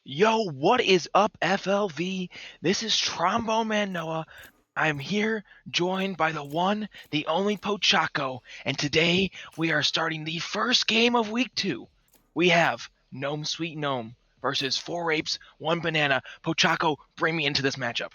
Yo, what is up, FLV? This is Trombone Man Noah. I'm here, joined by the one, the only Pochaco, and today we are starting the first game of Week 2. We have Gnome Sweet Gnome versus 4 Apes, 1 Banana. Pochaco, bring me into this matchup.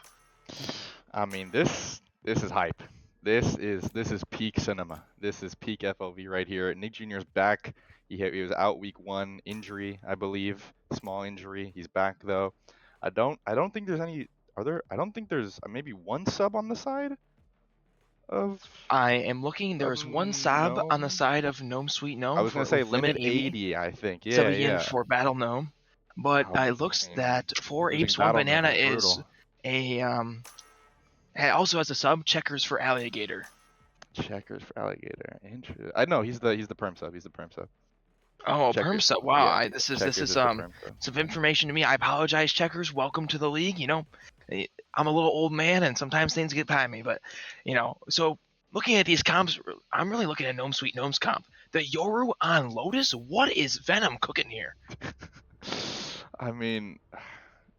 I mean, this is hype. This is peak cinema. This is peak FLV right here. Nick Jr.'s back. He was out week 1, injury, I believe, small injury. He's back though. I don't think there's any. Are there? I don't think there's maybe one sub on the side of I am looking, there is one sub on the Gnome. side of Gnome Sweet I Gnome was gonna for say with limit limit 80, 80. I think. Yeah, subbing in yeah. for Battle Gnome. But Oh, it looks I mean, that 4 losing Apes, 1 battle gnome Banana is is brutal. a also has a sub checkers for alligator. Checkers for alligator. Interesting. I know he's the perm sub. He's the perm sub. Oh, perm Checkers, sub. Wow, yeah. this Checkers is is the perm sub. some information to me. I apologize, checkers. Welcome to the league. I'm a little old man, and sometimes things get by me. But so looking at these comps, I'm really looking at Gnome Sweet Gnome's comp. The Yoru on Lotus. What is Venom cooking here? I mean,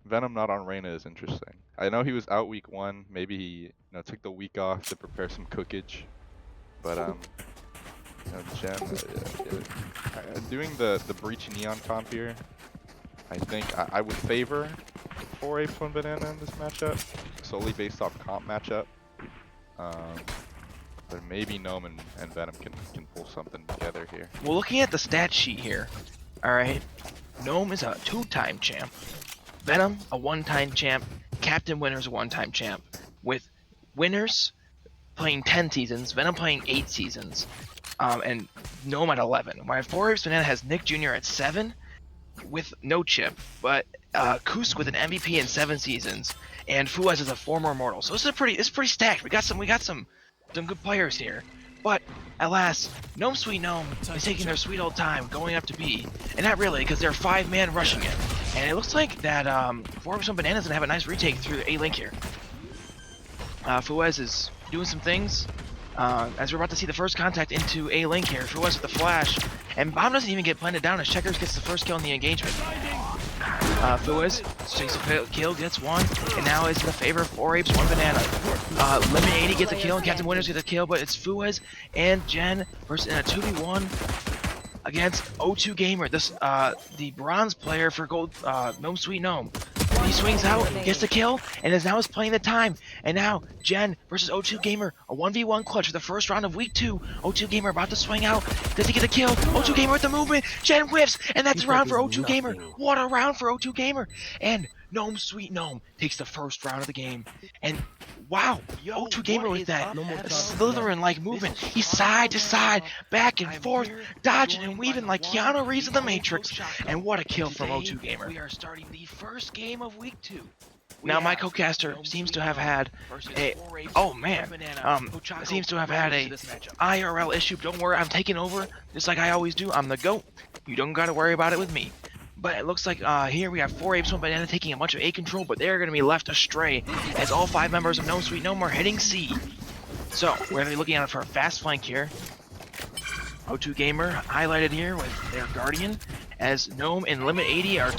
Venom not on Reyna is interesting. I know he was out week 1. Maybe he, took the week off to prepare some cookage. But Jen, doing the breach neon comp here, I think I would favor 4 Apes 1 Banana in this matchup, solely based off comp matchup. But maybe Gnome and Venom can pull something together here. Well, looking at the stat sheet here, all right, Gnome is a 2-time champ. Venom, a 1-time champ. Captain Winner's a 1-time champ. With Winners playing 10 seasons, Venom playing 8 seasons, and Gnome at 11. While 4 Apes Banana has Nick Jr. at 7 with no chip, but Kusk with an MVP in 7 seasons, and Fuaz is a former immortal. So this is pretty stacked. We got some good players here. But alas, Gnome Sweet Gnome is taking their sweet old time going up to B, and not really, because they're 5-man rushing it. And it looks like that 4 Apes 1 Banana's gonna have a nice retake through A link here. Fuez is doing some things. As we're about to see the first contact into A link here, Fuez with the flash, and Bomb doesn't even get planted down as Checkers gets the first kill in the engagement. Fuez takes a kill, gets one, and now is in the favor of 4 Apes, 1 Banana. Lemon 80 gets a kill, and Captain Winners gets a kill, but it's Fuez and Jen versus in a 2v1 against O2 Gamer, the bronze player for Gold Gnome Sweet Gnome. He swings out, gets the kill, and is playing the time. And now Jen versus O2 Gamer, a 1v1 clutch for the first round of week 2. O2 Gamer about to swing out. Does he get the kill? O2 Gamer with the movement. Jen whiffs, and that's a round for O2 Gamer. What a round for O2 Gamer. And Gnome Sweet Gnome takes the first round of the game. And wow, O2 Gamer with that Slytherin-like movement. He's side to side, back and forth, dodging and weaving like Keanu Reeves in the Matrix. And what a kill from O2 Gamer. We are starting the first game of week 2. Now my co-caster seems to have had a seems to have had a IRL issue. Don't worry, I'm taking over just like I always do. I'm the GOAT. You don't gotta worry about it with me. But it looks like here we have 4 Apes 1 Banana taking a bunch of A control, but they're going to be left astray as all 5 members of Gnome Sweet Gnome are hitting C. So we're going to be looking out for a fast flank here. O2 Gamer highlighted here with their Guardian as Gnome and Limit 80 are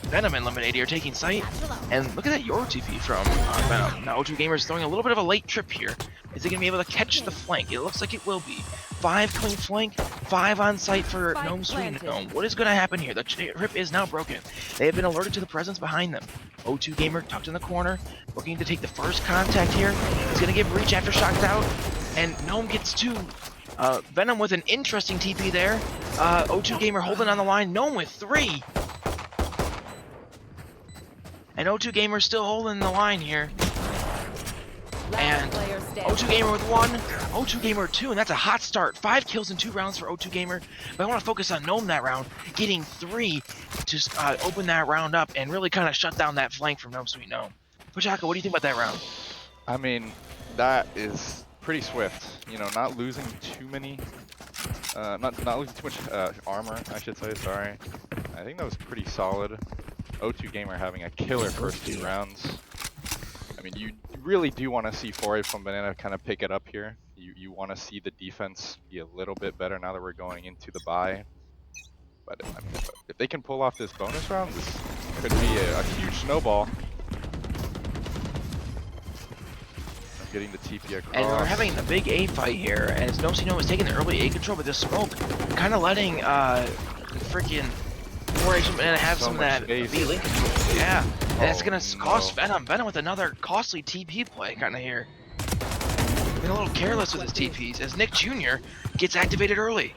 Venom and Limit 80 are taking site. And look at that Yoru TP from Venom. Now O2 Gamer is throwing a little bit of a late trip here. Is he going to be able to catch the flank? It looks like it will be. 5 clean flank, 5 on site for Gnome Sweet Gnome. What is going to happen here? The trip is now broken. They have been alerted to the presence behind them. O2 Gamer tucked in the corner, looking to take the first contact here. He's going to get breach after shocked out, and Gnome gets 2. Venom with an interesting TP there. O2 Gamer holding on the line. Gnome with 3. And O2 Gamer still holding the line here. And O2 Gamer with 1, O2 Gamer 2, and that's a hot start. 5 kills in 2 rounds for O2 Gamer. But I want to focus on Gnome that round, getting 3 to open that round up and really kind of shut down that flank from Gnome Sweet Gnome. Pochaco, what do you think about that round? I mean, that is pretty swift. Not losing too many, not losing too much armor, I should say. Sorry. I think that was pretty solid. O2 Gamer having a killer first 2 rounds. I mean, you really do want to see 4 Apes 1 Banana kind of pick it up here. You want to see the defense be a little bit better now that we're going into the bye. But I mean, if they can pull off this bonus round, this could be a huge snowball. Getting the TP across. And we're having a big A fight here, and as Gnome is taking the early A control, but the smoke kind of letting freaking 4H and have some of that B link control. Yeah, and it's gonna cost Venom. Venom with another costly TP play kind of here. Being a little careless with his TPs as Nick Jr. gets activated early.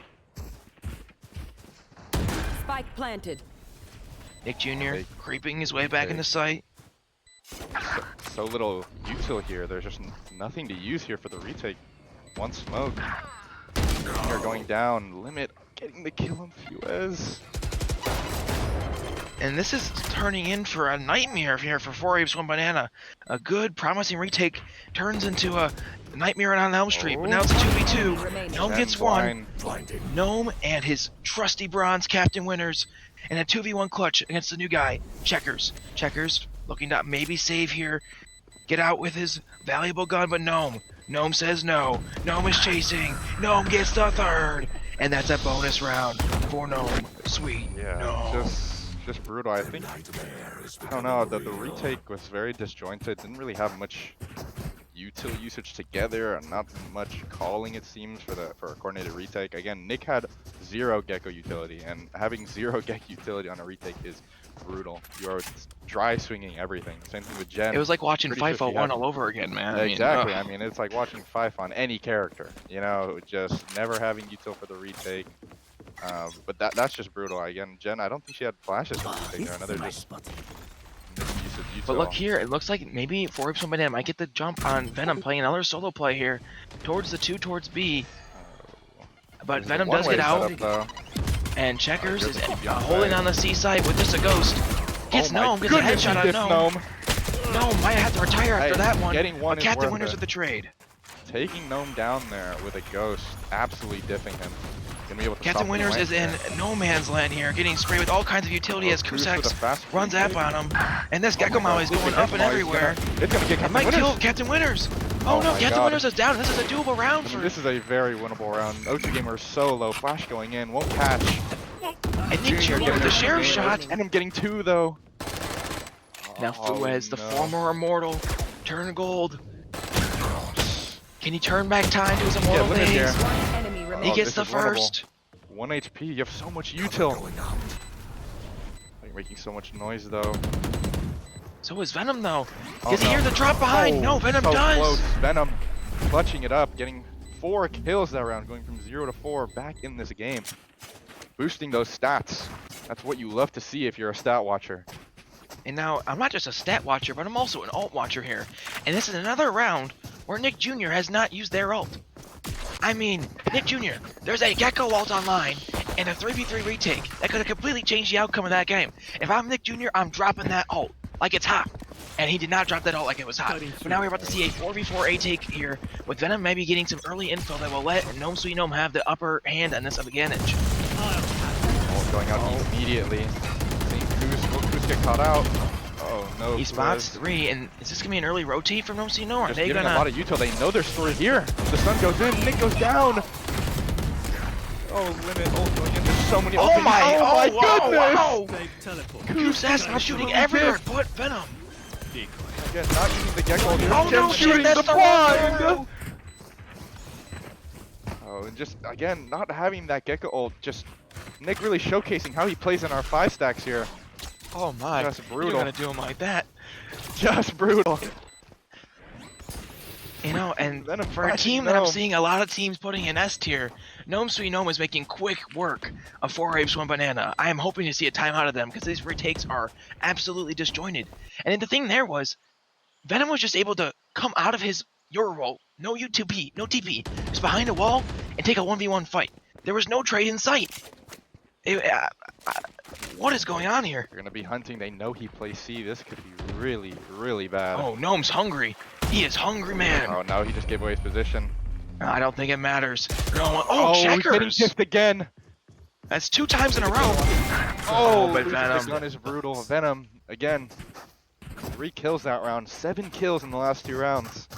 Spike planted. Nick Jr. creeping his way back into sight. So little util here. There's just nothing to use here for the retake. One smoke. They're going down. Limit getting the kill on Fuez. And this is turning in for a nightmare here for 4 Apes 1 Banana. A good, promising retake turns into a nightmare on Elm Street, but now it's a 2v2. Gnome gets one. Gnome and his trusty bronze captain winners in a 2v1 clutch against the new guy, Checkers. Checkers looking to maybe save here, get out with his valuable gun, but Gnome says no. Gnome is chasing. Gnome gets the third. And that's a bonus round for Gnome. Sweet. Yeah, Gnome. Just brutal. I think, I don't know, the retake was very disjointed. Didn't really have much util usage together, and not much calling, it seems, for a coordinated retake. Again, Nick had 0 Gecko utility, and having 0 Gecko utility on a retake is brutal. You are dry swinging everything. Same thing with Jen. It was like watching Pretty sure FIFA 1 all over again, man. Exactly. I mean, it's like watching Fife on any character. You know, just never having util for the retake. But that's just brutal. Again, Jen, I don't think she had flashes for retake there. Another just misuse of util. But look here, it looks like maybe 4 Apes 1 Banana might get the jump on Venom, playing another solo play here towards the 2 towards B. But Venom does get out, and Checkers is holding on the C side with just a ghost. Gets Gnome, gets a headshot on Gnome. Gnome might have to retire after that one. But Captain winners with the trade. Taking Gnome down there with a ghost, absolutely diffing him. Captain Winners is in no man's land here, getting sprayed with all kinds of utility as Kusak runs up on him. And this Gecko Maui is going up and everywhere. It might kill Captain Winners. Oh no, Captain Winners is down. This is a doable round for This is a very winnable round. O2 Gamer is so low. Flash going in, won't catch. And Nick Jr. with the sheriff shot. And I'm getting 2 though. Now Fuez, the former immortal, turn gold. Can he turn back time to his immortal days? He gets the first. 1 HP, you have so much util. You're making so much noise though. So is Venom though. Does he hear the drop behind? No, Venom does. Close. Venom clutching it up, getting 4 kills that round, going from 0 to 4 back in this game. Boosting those stats. That's what you love to see if you're a stat watcher. And now, I'm not just a stat watcher, but I'm also an alt watcher here. And this is another round where Nick Jr. has not used their ult. I mean, Nick Jr., there's a Gecko ult online and a 3v3 retake that could have completely changed the outcome of that game. If I'm Nick Jr., I'm dropping that ult like it's hot. And he did not drop that ult like it was hot. But now we're about to see a 4v4 A-take here, with Venom maybe getting some early info that will let Gnome Sweet Gnome have the upper hand on this advantage. Ult going out immediately. Seeing Kuz get caught out. Oh no. He spots 3, and is this gonna be an early rotate from Gnome Sweet Gnome? Are they gonna a lot of util? They know their story here. The sun goes in, Nick goes down. Oh, limit ult going in. There's so many. Oh my goodness! Wow. Kusak shooting everywhere but Venom. Again, not using the Gecko. Oh no, shit, that's the blind! Oh, and just again, not having that Gecko ult, just Nick really showcasing how he plays in our 5 stacks here. Oh my, just brutal. You're gonna do him like that. Just brutal. You know, and for a team that I'm seeing a lot of teams putting in S tier, Gnome Sweet Gnome is making quick work of 4 Apes 1 Banana. I am hoping to see a time out of them because these retakes are absolutely disjointed. And then the thing there was, Venom was just able to come out of his Euro roll, no U2P, no TP, just behind a wall and take a 1v1 fight. There was no trade in sight. What is going on here? They're gonna be hunting. They know he plays C. This could be really, really bad. Oh, Gnome's hungry. He is hungry, man. Oh, no, he just gave away his position. I don't think it matters. No, oh, Checkers! He's getting kicked again. That's 2 times in a row. Oh, but Venom. The gun is brutal. Venom, again, 3 kills that round. 7 kills in the last 2 rounds.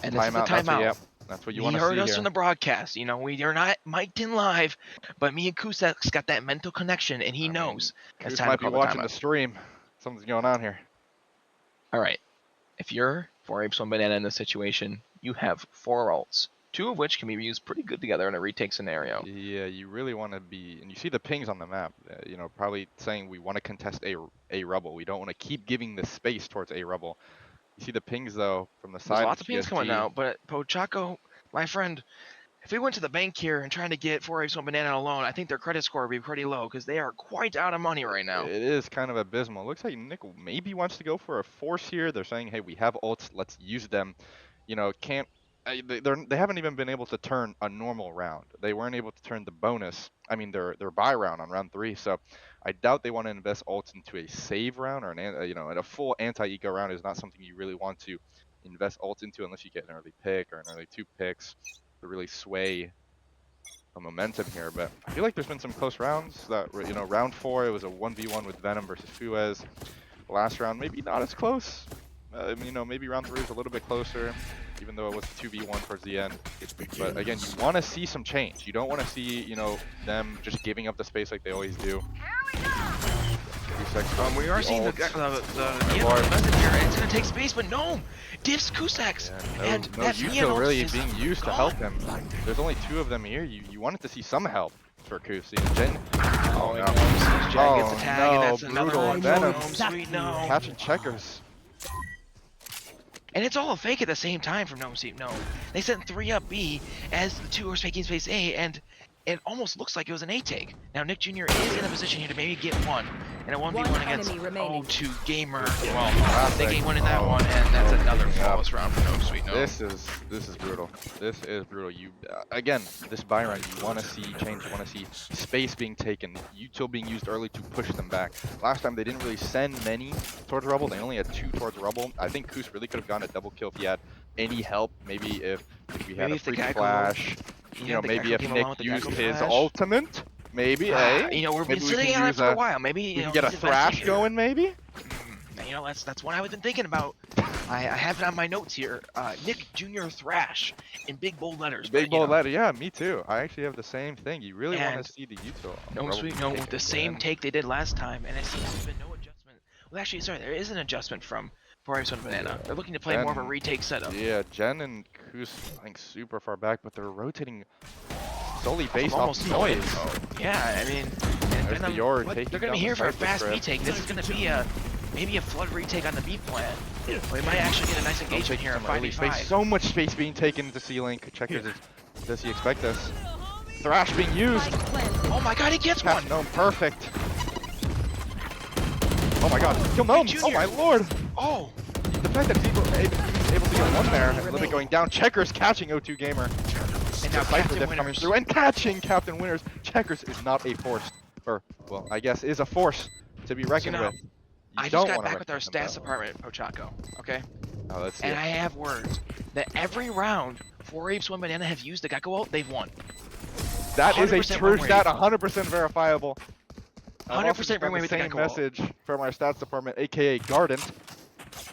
And this is the timeout. Yep. That's what you He want to see heard us here. from the broadcast. You know, we are not mic'd in live, but me and Kusek's got that mental connection, and he I mean, knows it's Kus time to might be call the watching the timeout. stream. Something's going on here. All right. If you're 4 Apes, 1 Banana in this situation, you have 4 ults, 2 of which can be used pretty good together in a retake scenario. Yeah, you really want to be, and you see the pings on the map. You know, probably saying we want to contest a rubble. We don't want to keep giving the space towards a rubble. You see the pings though from the There's side of lots of pings coming GSG. out, but Pochaco, my friend, if we went to the bank here and trying to get 4 Apes, 1 Banana alone, I think their credit score would be pretty low because they are quite out of money right now. It is kind of abysmal. Looks like Nick maybe wants to go for a force here. They're saying, hey, we have ults, let's use them. You know, can't they haven't even been able to turn a normal round. They weren't able to turn the bonus. I mean, their buy round on round 3. So I doubt they want to invest ults into a save round or you know, and a full anti-eco round is not something you really want to invest ults into unless you get an early pick or an early 2 picks to really sway a momentum here. But I feel like there's been some close rounds. That you know, round 4 it was a 1v1 with Venom versus Fuez. Last round maybe not as close. You know, maybe round 3 is a little bit closer, even though it was 2v1 towards the end. But again, you want to see some change. You don't want to see, you know, them just giving up the space like they always do. We are seeing the message here, and it's going to take space, but no! Diffs Kusaks! Yeah, and no that util really being used gone. to help him. There's only 2 of them here. You wanted to see some help for Kusi. Jen. Oh, no. Jen gets a tag, and that's another brutal one. Venom. Sweet no. Catching checkers. And it's all a fake at the same time from Gnome Seep. No. They sent 3 up B as the 2 are faking space A, and it almost looks like it was an A take. Now Nick Jr. is in a position here to maybe get one. And a 1v1 against O2 Gamer. Well, they gain one in that one, and that's another flawless round for Gnome Sweet No. This is brutal. This is brutal. You again, this buy round, you want to see change. You want to see space being taken, util being used early to push them back. Last time they didn't really send many towards rubble. They only had 2 towards rubble. I think Kus really could have gotten a double kill if he had any help. Maybe if we had a free flash. You know, maybe if Nick used his ultimate. Maybe, you know, we've been sitting on it for a while. Maybe you can get a thrash going, maybe. You know, that's what I've been thinking about. I have it on my notes here. Nick Jr. Thrash in big bold letters. Big bold letter, yeah, me too. I actually have the same thing. You really want to see the util. No Sweet No with the same take they did last time, and it seems there's been no adjustment. Well, actually, sorry, there is an adjustment from 4 Apes 1 Banana. They're looking to play more of a retake setup. Yeah, Jen and Kus playing super far back, but they're rotating solely based off noise. Yeah, I mean, they're going to be here for a fast retake. This is going to be maybe a flood retake on the B plant. We might actually get a nice engagement here in 5v5. So much space being taken into C-Link. Checkers, does he expect this? Thrash being used. Oh my god, he gets one! Gnome, perfect. Oh my god, kill Gnome! Oh my lord! Oh! The fact that he's able to get one there, a little bit going down. Checkers catching O2 Gamer. And now Captain coming through and catching Captain Winners. Checkers is not a force, or well, I guess is a force to be reckoned with. I just got back with our stats department, Pochaco. Okay. Oh, let's see. And I have words that every round 4 Apes 1 Banana have used the Gecko ult, they've won. That is a true stat, 100% verifiable. 100% win rate with the same Gecko message from our stats department, aka Gardent.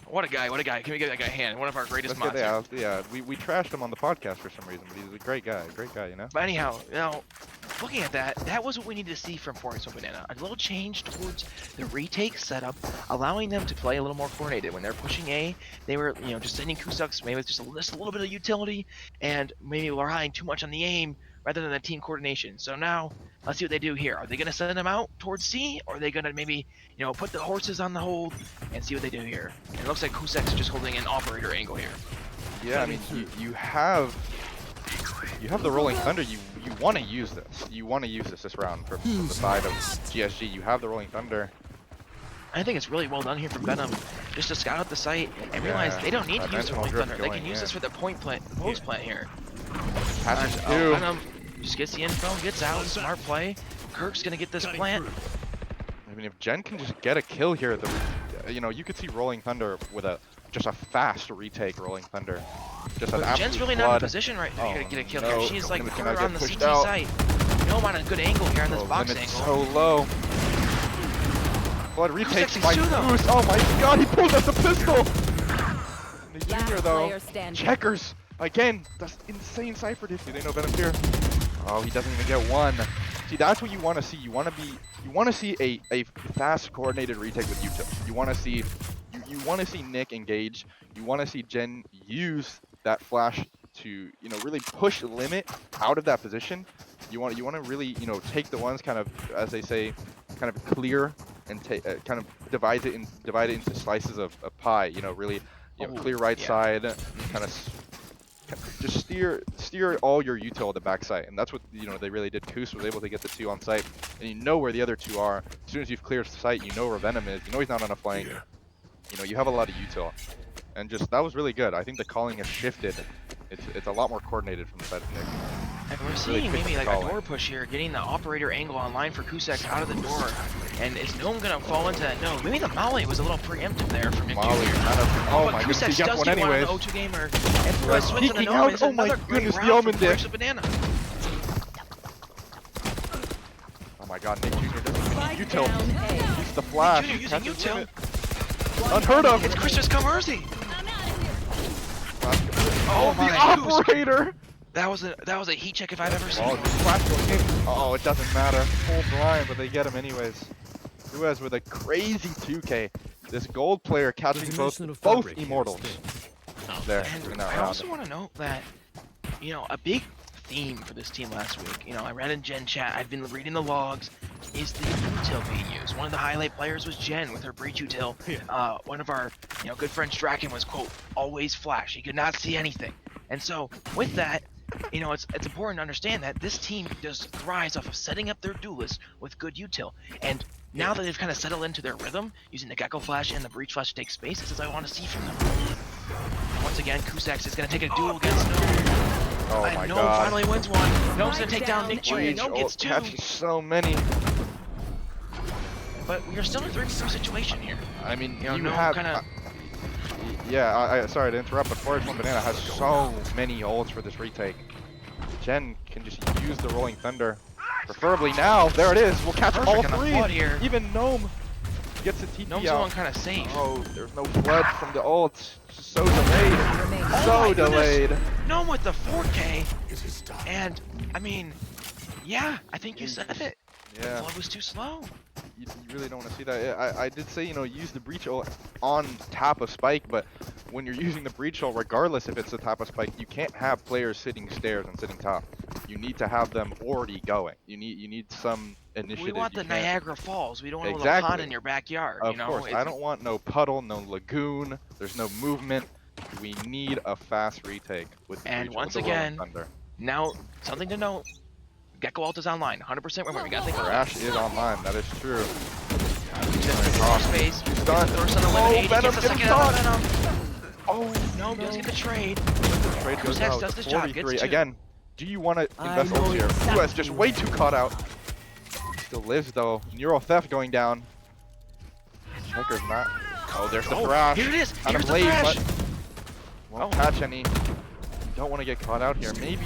What a guy! What a guy! Can we give that guy a hand? One of our greatest mods. Yeah, we trashed him on the podcast for some reason, but he's a great guy, you know. But anyhow, you know, looking at that, that was what we needed to see from 4 Apes 1 Banana. A little change towards the retake setup, allowing them to play a little more coordinated. When they're pushing A, they were, you know, just sending Kusaks maybe with just a little bit of utility, and maybe relying too much on the aim rather than the team coordination. So now, let's see what they do here. Are they going to send them out towards C, or are they going to maybe, you know, put the horses on the hold and see what they do here? And it looks like Kusak's just holding an operator angle here. Yeah, I mean, you have the Rolling Thunder. You want to use this. You want to use this round from the side of GSG. You have the Rolling Thunder. I think it's really well done here from Venom, just to scout out the site and realize they don't need to use the Rolling Thunder. They can use this for the post plant here. Venom just gets the info, gets out, smart play. Kirk's gonna get this plant. I mean, if Jen can just get a kill here, you know, you could see Rolling Thunder with just a fast retake Rolling Thunder. Just an Jen's really not in a position right now to get a kill here. She's like cornered on the CT site. Gnome on a good angle here on this box angle. So low. Flood retakes by Goose. Oh my god, he pulled out the pistol! The Junior though. Checkers Again, that's insane Cypher diff. Do they know Venom's here? Oh, he doesn't even get one. See, that's what you want to see. You want to see a fast, coordinated retake with util. You want to see, you want to see Nick engage. You want to see Jen use that flash to, really push the limit out of that position. You want to really, take the ones kind of, as they say, kind of clear and kind of divide it into slices of pie. Really, clear right side, kind of. Just steer all your util to the backside, and that's what they really did. Koos was able to get the 2 on site, and you know where the other 2 are. As soon as you've cleared the site, you know where Venom is. You know he's not on a flank. You have a lot of util, and just that was really good. I think the calling has shifted. It's a lot more coordinated from the side of Nick. And we're seeing maybe like a door push here, getting the operator angle online for Kusek out of the door. And is Gnome gonna fall into that? No, maybe the Molly was a little preemptive there from Nick Jr. Oh my goodness, he got one anyways. On the O2 gamer, and through swings to the Gnome is another great round from Force of Banana. Oh my god, Nick Jr. doesn't use util. Use the flash. Nick Jr. using util. Unheard of. It's Christmas come early. Oh, the operator! That was a heat check if I've ever seen. Oh, it doesn't matter. Full blind, but they get him anyways. Ruiz with a crazy 2K. This gold player catching both immortals. There. And I also want to note that, a big theme for this team last week, I read in Gen chat, I've been reading the logs, is the util being used. One of the highlight players was Jen with her breach util. One of our, good friends Draken was, quote, always flash. He could not see anything. And so, with that, it's important to understand that this team just thrives off of setting up their duelists with good util. And now that they've kind of settled into their rhythm, using the Gecko Flash and the Breach Flash to take space, this is what I want to see from them. And once again, Kusax is going to take a duel against Gnome. Oh and my Gnome god. finally wins one. Gnome's going to take down Nick Jr. Gnome gets 2. Catching so many. But we're still in a 3v3 situation here. I mean, you you know, have... kind of... I sorry to interrupt, but Forest One Banana has so many ults for this retake. Jen can just use the Rolling Thunder. Preferably now. There it is. We'll catch all 3. Here. Even Gnome gets a TP Gnome's out. going kind of safe. Oh, there's no flood from the ults. Just so delayed. So delayed. Gnome with the 4K. And, I mean, yeah, I think you said it. Yeah. The flood was too slow. You really don't want to see that. I did say, use the breach ult on top of Spike, but when you're using the breach ult, regardless if it's the top of Spike, you can't have players sitting stairs and sitting top. You need to have them already going. You need some initiative. We want the Niagara Falls. We don't want exactly. a pond in your backyard. Of course. I don't want no puddle, no lagoon. There's no movement. We need a fast retake with the and breach once ult, again, Thunder. now something to note. Gecko ult is online, 100%. Remember, we got to think Rash is online. That is true. Space. Done. Venom gets done. Oh no, does get the trade. Trade goes out. Does the job. Gets 2. Again, do you want to invest ults here? US just way too caught out. Still lives though. Neural theft going down. Checker's not. Oh, there's the thrash. Here it is. Kind Here's of the late, thrash. but won't catch any. Don't want to get caught out here. Maybe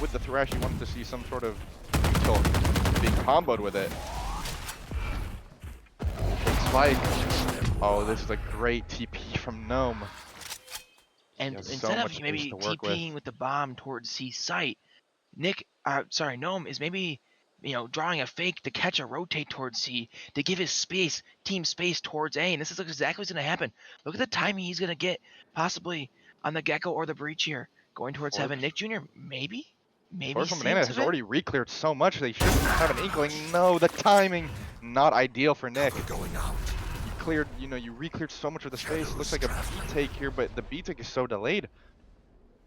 with the thrash you wanted to see some sort of util being comboed with it. Spike. Oh, this is a great TP from Gnome. And instead of maybe TPing with the bomb towards C site, Gnome is maybe, drawing a fake to catch a rotate towards C to give his team space towards A. And this is exactly what's going to happen. Look at the timing he's going to get possibly on the Gecko or the Breach here. Going towards Heaven. Nick Jr. maybe Force One Banana has already re-cleared so much they shouldn't have an inkling. No, the timing not ideal for Nick. Going out. You cleared, you re-cleared so much of the space. Looks like a B take here, but the B take is so delayed.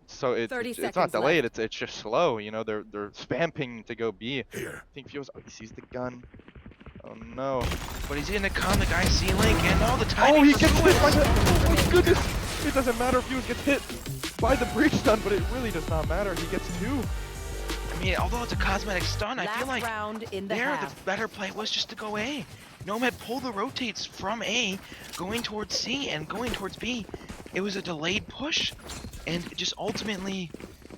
So it's not delayed. Left. It's just slow. They're spam pinging to go B. Here. I think Fuse. Oh, he sees the gun. Oh no. But he's gonna come. The guy's C-Link and all the time. Oh, he gets hit by the. Oh my goodness! It doesn't matter if Fuse gets hit by the breach stun, but it really does not matter. He gets 2. I mean, although it's a cosmetic stun, I feel like the better play was just to go A. Gnome had pulled the rotates from A, going towards C and going towards B. It was a delayed push, and it just ultimately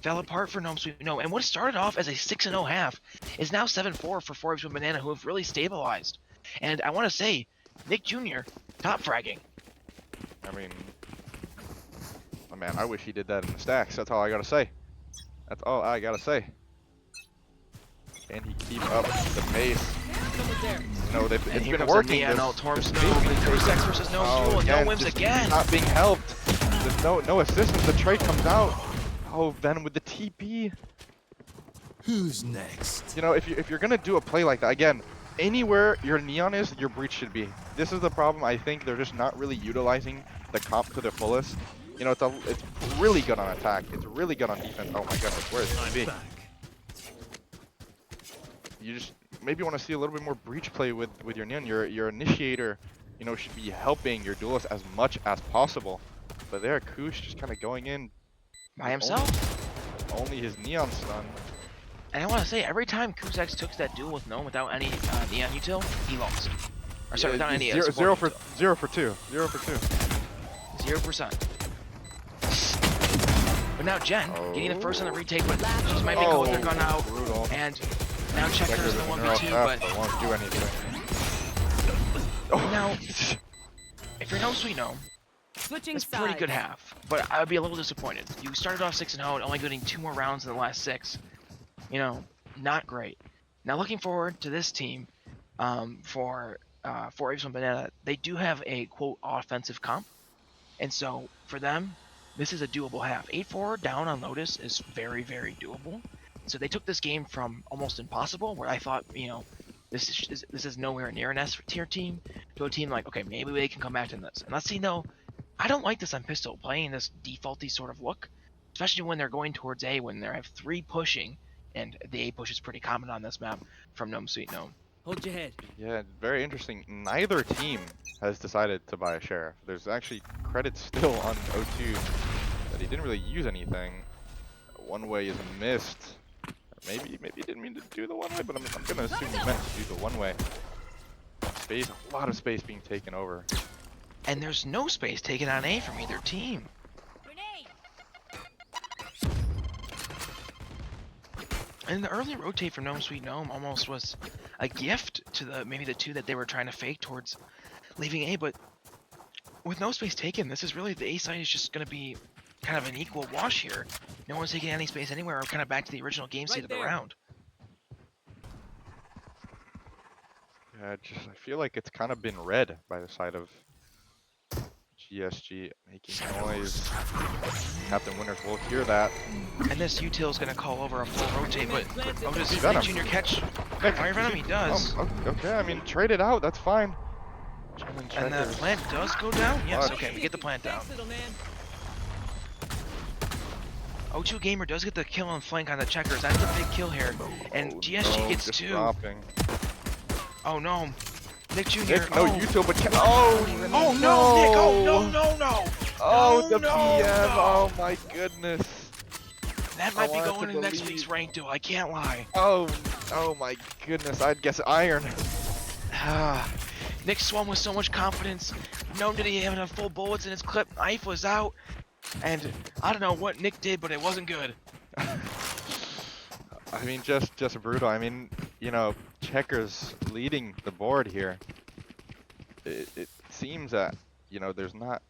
fell apart for Gnome. And what started off as a 6-0 half is now 7-4 for 4 Apes with Banana, who have really stabilized. And I want to say, Nick Jr. top fragging. I mean, Oh, man, I wish he did that in the stacks. That's all I gotta say. That's all I gotta say. Can he keep up the pace? No, it's been working. Towards Kusex versus Gnome duel, and Gnome wins again. Not being helped. There's no assistance. The trade comes out. Oh, Venom with the TP. Who's next? You know, if you're gonna do a play like that, again, anywhere your neon is, your breach should be. This is the problem. I think they're just not really utilizing the comp to their fullest. You know, it's really good on attack. It's really good on defense. Oh my goodness, where is TP? You just maybe want to see a little bit more breach play with your neon. Your initiator, you know, should be helping your duelist as much as possible. But there, Kush just kind of going in by himself. Only his neon stun. And I want to say, every time Kusex took that duel with Gnome without any neon util, he lost. Or sorry, without any zero for 2. 0%. But now Jen, getting the first on the retake, but she just might make a their gun out. Brutal. And now Checkers in the 1v2, but won't do anything. now, if you're Gnome Sweet Gnome, Switching it's a pretty good half. But I would be a little disappointed. You started off 6-0 and only getting 2 more rounds in the last 6. You know, not great. Now looking forward to this team for Apes and Banana. They do have a quote offensive comp, and so for them, this is a doable half. 8-4 down on Lotus is very, very doable. So they took this game from almost impossible, where I thought, you know, this is nowhere near an S tier team, to a team like, okay, maybe they can come back to this. And let's see, though, I don't like this on Pistol playing this defaulty sort of look, especially when they're going towards A, when they have 3 pushing. And the A push is pretty common on this map from Gnome Sweet Gnome. Hold your head. Yeah, very interesting. Neither team has decided to buy a sheriff. There's actually credit still on O2 that he didn't really use anything. One way is missed. Maybe he didn't mean to do the one way, but I'm gonna assume he meant to do the one way. Space, a lot of space being taken over. And there's no space taken on A from either team. And the early rotate from Gnome Sweet Gnome almost was a gift to maybe the 2 that they were trying to fake towards leaving A, but with no space taken, this is really, the A side is just going to be kind of an equal wash here. No one's taking any space anywhere. We're kind of back to the original game state of the round. Yeah, I feel like it's kind of been read by the side of GSG, making noise. Captain Winners will hear that. And this util is going to call over a full rotate, but Otis Venom. Junior catch Fire Venom, he does. Okay, I mean, trade it out, that's fine. And the plant does go down? Yes, okay, we get the plant down. O2 Gamer does get the kill on flank on the Checkers. That's a big kill here. And GSG gets 2. Dropping. Oh no. Nick Jr. Nick, no util, but oh no, Nick! Oh no! Oh, the no, PM! no. Oh my goodness! That might be going into next week's rank duel. I can't lie. Oh my goodness! I'd guess iron. Nick swung with so much confidence. Gnome didn't have enough full bullets in his clip. Knife was out, and I don't know what Nick did, but it wasn't good. I mean, just brutal. I mean, you know, Checkers leading the board here. It seems that, you know, there's not,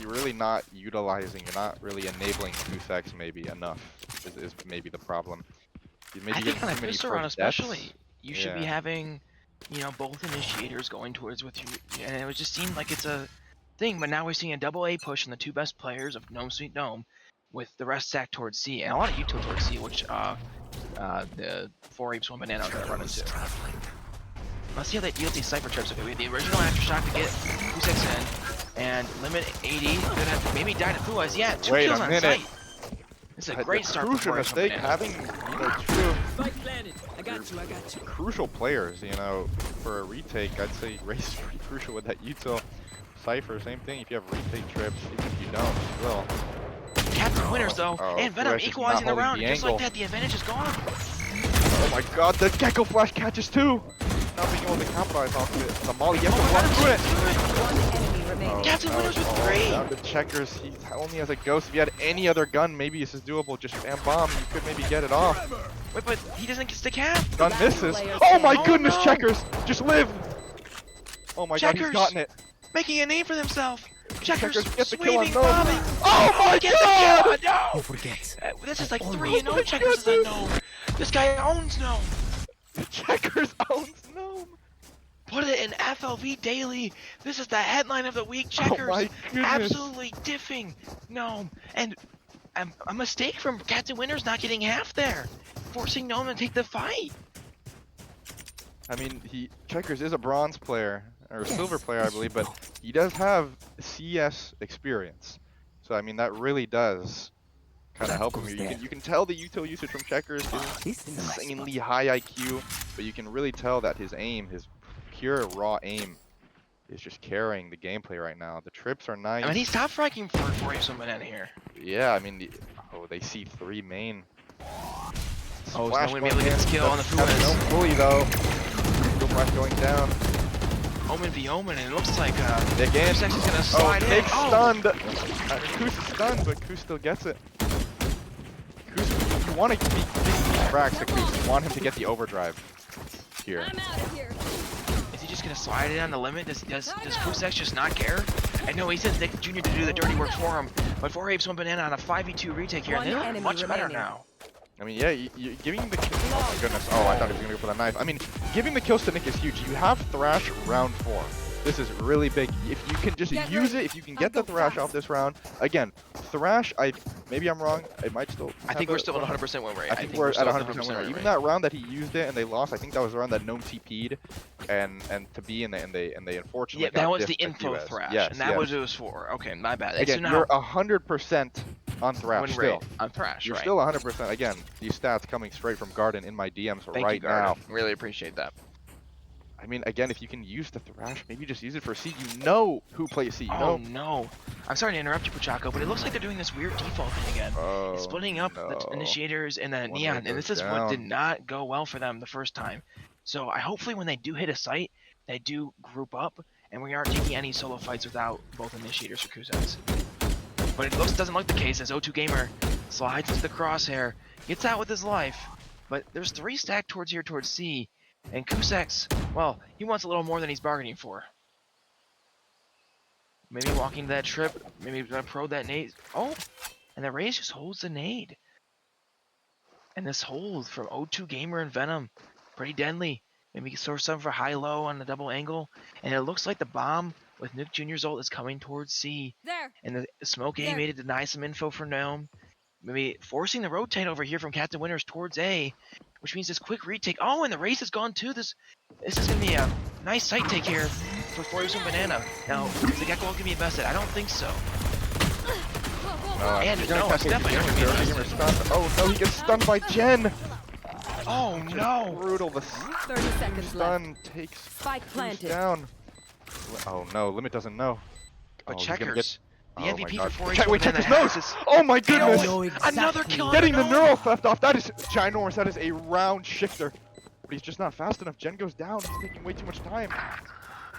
you're really not utilizing, you're not really enabling Kusex maybe enough. Is maybe the problem. I think on a pistol round especially, you should be having, you know, both initiators going towards with you, and it just seemed like it's a thing. But now we're seeing a double A push on the 2 best players of Gnome Sweet Gnome, with the rest stacked towards C, and a lot of util towards C, which the 4 Apes 1 Banana are going to run into. Let's see how they deal with these Cypher trips. Okay, we have the original Aftershock to get Kusex in, and limit 80. Gonna have maybe die to Fuaz. Yeah, 2 kills on site. It's a great start. Crucial mistake having, you know, 2 I got you. crucial players, you know, for a retake. I'd say Race is pretty crucial with that util. Cypher, same thing. If you have retake trips, even if you don't, still. Captain Winners though, and Venom equalizing the round. Just like that, the advantage is gone. Oh my god, the Gecko Flash catches 2! Not being able to capitalize off it. The Molly gets to run through it! One enemy remaining. Captain Winners with 3! Down to Checkers, he only has a ghost. If he had any other gun, maybe this is doable. Just bam bomb, you could maybe get it off. Wait, but he doesn't get the cap. Gun misses. Oh my goodness, no. Checkers! Just live! Oh my god, he's gotten it. Making a name for himself. Checkers gets the kill on sweeping, Gnome. bombing. Oh my Get the god! kill! No! Who forgets? This is like Oh 3 my Checkers is a Gnome. This guy owns Gnome. Checkers owns Gnome. Put it in FLV Daily. This is the headline of the week. Checkers Oh my goodness. absolutely diffing Gnome. And a mistake from Captain Winters not getting half there, forcing Gnome to take the fight. I mean, Checkers is a bronze player, or a silver player, I believe, but he does have CS experience. So, I mean, that really does kind of help him here. You can tell the util usage from Checkers is insanely high IQ, but you can really tell that his aim, his pure raw aim, is just carrying the gameplay right now. The trips are nice. I mean, he's top fracking for someone in here. Yeah, I mean, they see 3 main. Oh, Flash so I'm gonna be able to going get in. this kill on the That's Fuas. no fully though. Still flash going down. Omen v Omen, and it looks like Nick in. Kusex is gonna slide in. Nick's stunned. Kus is stunned, but Kus still gets it. Kus, you want to be frags to Kus. You want him to get the overdrive here. I'm out of here. Is he just gonna slide it on the limit? Does Kusex just not care? I know he sends Nick Jr. to do the dirty work for him, but 4 Apes 1 Banana on a 5v2 retake here, and One they're enemy much better remaining. now. I mean, yeah, you're giving the kill. Oh my goodness. Oh, I thought he was going to go for the knife. I mean, giving the kills to Nick is huge. You have Thrash round 4. This is really big. If you can just use it, if you can get the Thrash off this round. Again, Thrash, maybe I'm wrong. It might still. I think we're still at 100% win rate. I think we're at 100% win rate. rate. Even that round that he used it and they lost, I think that was the round that Gnome TP'd and to be and they unfortunately. Yeah, that was the info Thrash, yes, and that was what it was for. Okay, my bad. Again, you're 100% on Thrash win still. rate on Thrash, You're right? still 100%. Again, these stats coming straight from Garden in my DMs right now. Really appreciate that. I mean, again, if you can use the Thrash, maybe just use it for C. You know who plays C. You Oh know. no. I'm sorry to interrupt you, Pachaco, but it looks like they're doing this weird default thing again. Oh, It's splitting up the initiators and the One neon, way and this goes is what did down. not go well for them the first time. So I hopefully when they do hit a site, they do group up, and we aren't taking any solo fights without both initiators or Kusex. But it doesn't look the case as O2 Gamer slides into the crosshair, gets out with his life, but there's 3 stacked towards here towards C, and Kusex, well, he wants a little more than he's bargaining for. Maybe walking that trip, maybe gonna pro that nade. Oh, and the Raze just holds the nade. And this hold from O2 Gamer and Venom, pretty deadly. Maybe source some for high-low on the double angle. And it looks like the bomb with Nick Jr.'s ult is coming towards C. There. And the smoke A There. made it deny some info for Gnome. Maybe forcing the rotate over here from Captain Winters towards A, which means this quick retake. Oh, and the Race is gone too. This is gonna be a nice site take here for 4 Apes 1 Banana. Now, is the Gecko gonna be invested? I don't think so. And he's no, gonna it's catch definitely it. gonna be Gamer stunned. Oh no, he gets stunned by Jen. Oh no! Brutal. The 30 seconds left. stun takes Spike Goose planted. down. Oh no, Limit doesn't know. But Oh, he's gonna Checkers, Oh the my MVP God. for 4 Check- Apes wait, 1 Checkers Banana knows. has this. Oh my You know goodness! what? Another kill on Getting the Gnome. neural theft off. That is ginormous. That is a round shifter. But he's just not fast enough. Jen goes down. He's taking way too much time.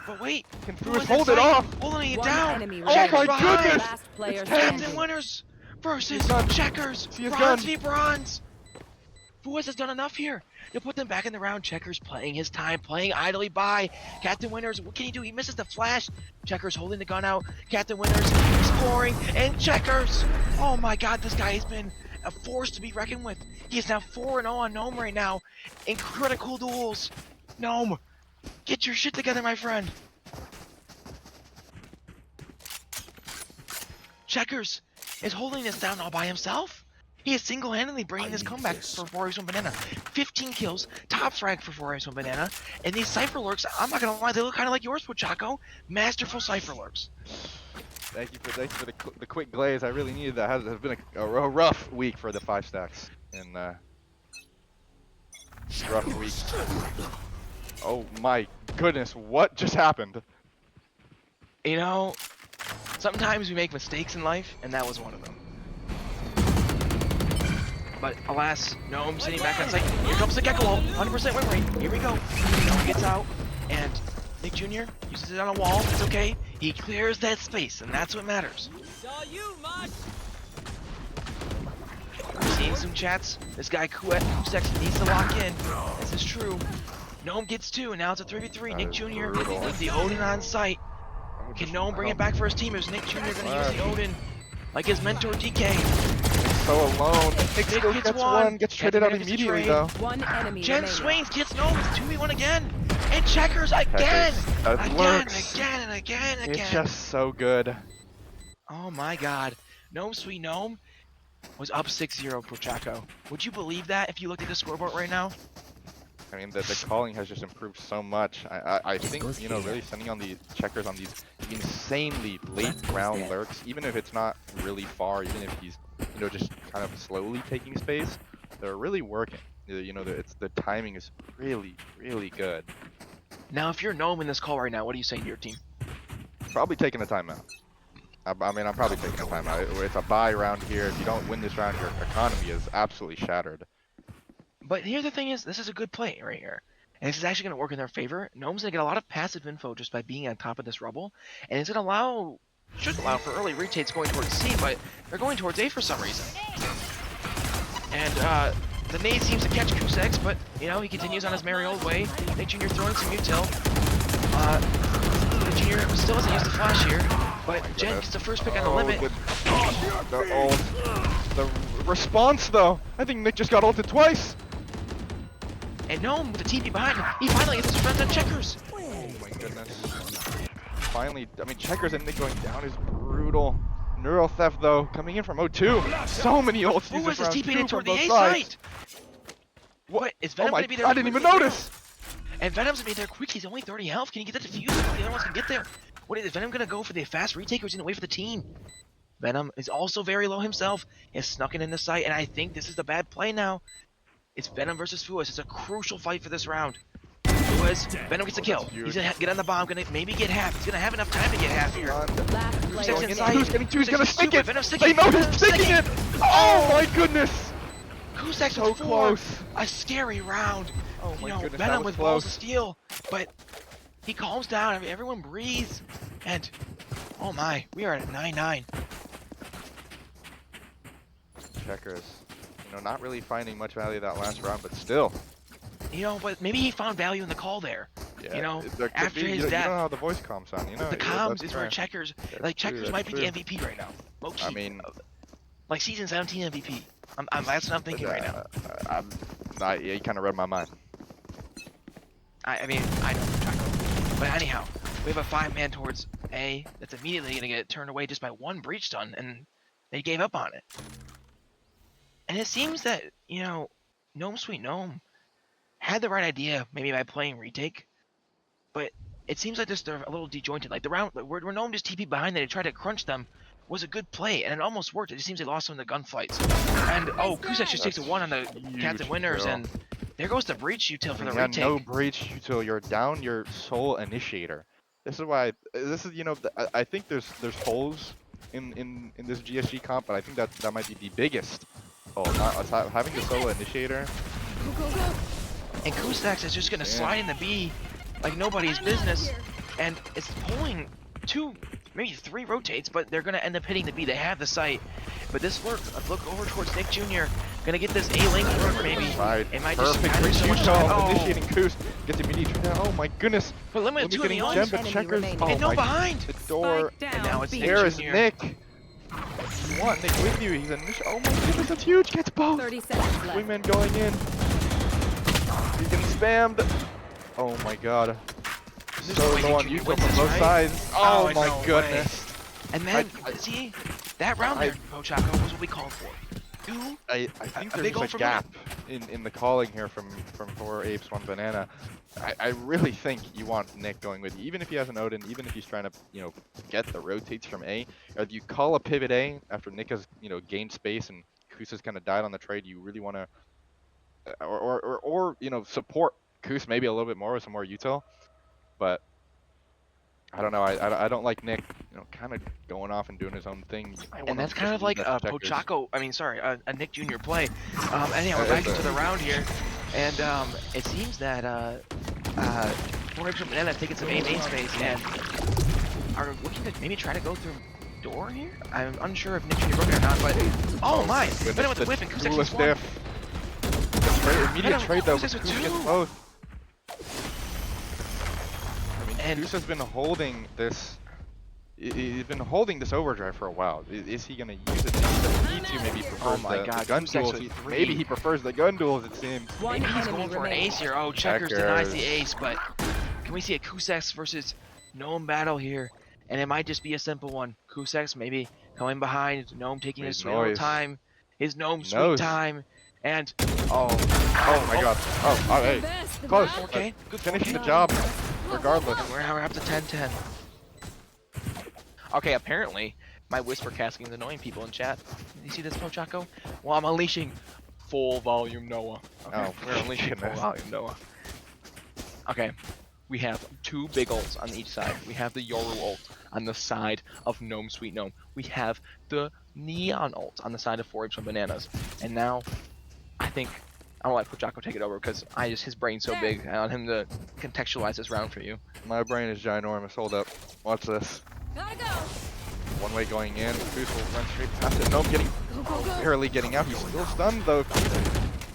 But wait, Can who Fuas is hold it inside? off? Holding it One down. enemy Oh Checkers my behind. goodness! Last player It's Captain standing. Winners versus He's done. Checkers. See his Bronze gun. v bronze. Fuas has done enough here to put them back in the round. Checkers playing his time, playing idly by. Captain Winners, what can he do? He misses the flash. Checkers holding the gun out. Captain Winners exploring, and Checkers. Oh my God, this guy has been a force to be reckoned with. He is now 4-0 on Gnome right now in critical duels. Gnome, get your shit together, my friend. Checkers is holding this down all by himself. He is single-handedly bringing this comeback for 4 Apes 1 Banana. 15 kills, top frag for 4 Apes 1 Banana. And these Cypher Lurks, I'm not gonna lie, they look kind of like yours, Pochaco. Masterful Cypher Lurks. Thank you for the quick glaze. I really needed that. Has been a rough week for the 5 stacks. And rough week. Oh my goodness, what just happened? You know, sometimes we make mistakes in life, and that was one of them. But alas, Gnome sitting back on site. Here comes the Gecko ult, 100% win rate. Here we go. Gnome gets out, and Nick Jr. uses it on a wall. It's okay. He clears that space, and that's what matters. We're seeing some chats. This guy Kusex needs to lock in. This is true. Gnome gets 2, and now it's a 3v3. Nick Jr. with the Odin on site. Can Gnome bring it back for his team? Is Nick Jr. gonna use the Odin like his mentor DK? So alone. Nick still gets gets one. one. Gets traded out Gets a immediately trade. though. One enemy Jen remaining. swings, gets Gnome, it's 2v1 again! And checkers again! That Again, works. again, and again, and again! It's just so good. Oh my god. Gnome Sweet Gnome was up 6-0 for Chaco. Would you believe that if you looked at the scoreboard right now? I mean, the calling has just improved so much. I think, you know, really sending on the checkers on these insanely late round lurks, even if it's not really far, even if he's, you know, just kind of slowly taking space, they're really working. You know, the timing is really, really good. Now, if you're Gnome in this call right now, what are you saying to your team? Probably taking a timeout. I mean, I'm probably taking a timeout. It's a buy round here. If you don't win this round, your economy is absolutely shattered. But here the thing is, this is a good play right here. And this is actually going to work in their favor. Gnome's going to get a lot of passive info just by being on top of this rubble. And it's going to should allow for early retates going towards C, but they're going towards A for some reason. And the nade seems to catch Kusex, but, you know, he continues on his merry old way. Nick Jr. throwing some util. Nick Jr. still doesn't use the flash here, but Jen gets the first pick on the limit. The ult. The response, though. I think Nick just got ulted twice. And Gnome with the TP behind him, he finally gets his friends on checkers. Oh my goodness. Finally, I mean, checkers and Nick going down is brutal. Neural theft, though, coming in from O2. So many ults. Who was this TP in toward the A sides. site? What? Is Venom Oh my, going to be there? I didn't even notice. And Venom's going to be there quick. He's only 30 health. Can he get the defuse before the other ones can get there? What is Venom going to go for the fast retake or is he going to wait for the team? Venom is also very low himself. He has snuck in the site, and I think this is the bad play now. It's Venom versus Fuas. It's a crucial fight for this round. Fuas, Venom gets a kill. He's gonna get on the bomb, gonna maybe get half. He's gonna have enough time to get half here. Last player Kusek's inside. standing. Who's getting two? He's gonna stick it. Venom's They know he's sticking it. Oh my goodness. Kusek's So with 4. close. A scary round. Oh my You know, goodness. Venom That was with balls of close. steel, but he calms down. I mean, everyone breathes, and oh my, we are at 9-9. Checkers. You know, not really finding much value that last round, but still. You know, but maybe he found value in the call there. Yeah, You know, there could after be, his you know death, how the voice comms sound, you know. the yeah, comms that's is where fair. Checkers, That's like true, Checkers that's might be true. the MVP right now. Low key. I mean, like season 17 MVP. That's what I'm thinking right now. yeah, you kind of read my mind. I mean, I know Chaco. But anyhow, we have a 5-man towards A that's immediately going to get turned away just by one breach stun, and they gave up on it. And it seems that, you know, Gnome Sweet Gnome had the right idea, maybe by playing retake, but it seems like they're a little disjointed. Like the round where Gnome just TP'd behind them and tried to crunch them was a good play, and it almost worked. It just seems they lost some of the gunfights. And Kusex just takes a 1 on the Captain Winners, kill. and there goes the breach util for the Yeah, retake. no breach until you're down your sole initiator. This is why. This is, you know, I think there's holes in this GSG comp, but I think that might be the biggest hole. Not having the solo initiator. And Kusex is just gonna slide in the B like nobody's business, and it's pulling 2, maybe 3 rotates, but they're gonna end up hitting the B. They have the site, but this look over towards Nick Jr. Gonna get this A link work maybe. Right. It might just Perfect add breach so much util. time. Oh, Initiating Coos. Gets immediate turn down. Oh my goodness. but limited 2 of the getting ult, gem, but enemy checkers. remaining. Oh and no my. behind. The door. Spike And down now it's B. Nick There is Jr. Nick. You want Nick with you. He's initial. Oh my goodness, that's huge. Gets both. 30 seconds left. Wingman going in. He's getting spammed. Oh my god. There's So no way low on Nick Jr. util wins from this, both right? sides. Oh, Oh my no way. goodness. And then, I- see, that round there, Pochaco, was what we called for. I think a there's big goal a for gap in the calling here from 4 Apes, 1 Banana. I really think you want Nick going with you, even if he has an Odin, even if he's trying to, you know, get the rotates from A. Or do you call a pivot A after Nick has, you know, gained space and Kus kind of died on the trade? You really want to, or you know, support Kus maybe a little bit more with some more util, but. I don't know. I don't like Nick, you know, kind of going off and doing his own thing. And that's kind of like a Pochaco, a Nick Jr. play. Anyhow, we're back into the round here, and it seems that 4 Apes from Banana have taken some A main space and are looking to maybe try to go through door here. I'm unsure if Nick Jr. broke it or not, but oh my! Venom with the whip and Kusex coolest with 1. diff. Immediate Venom, trade though. Kusex with Kus 2. gets both. I mean, And- Kus has been holding this He's been holding this overdrive for a while. Is he gonna use it? He doesn't need to. Maybe he prefers Oh my the God, gun Kusak's duels. with three. Maybe he prefers the gun duels. It seems. One Maybe he's enemy going for an remaining. ace here. Oh, Checkers denies the Checkers. ace, but can we see a Kusak's versus Gnome battle here? And it might just be a simple one. Kusak's maybe coming behind, Gnome taking his Made sweet little noise. time, his Gnome He sweet knows. time, and Oh my God. Oh, hey. Close. okay, good Finishing the fortune. job, regardless. And we're up to 10-10. Okay, apparently my whisper casting is annoying people in chat. Did you see this, Pochaco? Well, I'm unleashing full volume Noah. Okay, Oh, we're unleashing full goodness. volume Noah. Okay, we have two big ults on each side. We have the Yoru ult on the side of Gnome Sweet Gnome. We have the Neon ult on the side of 4 Apes and Bananas. And now, I think I'll let Pochaco take it over because his brain's so big. I want him to contextualize this round for you. My brain is ginormous. Hold up. Watch this. Gotta go. One way going in. Goose will run straight past it. Nope, barely getting out. He's still stunned though.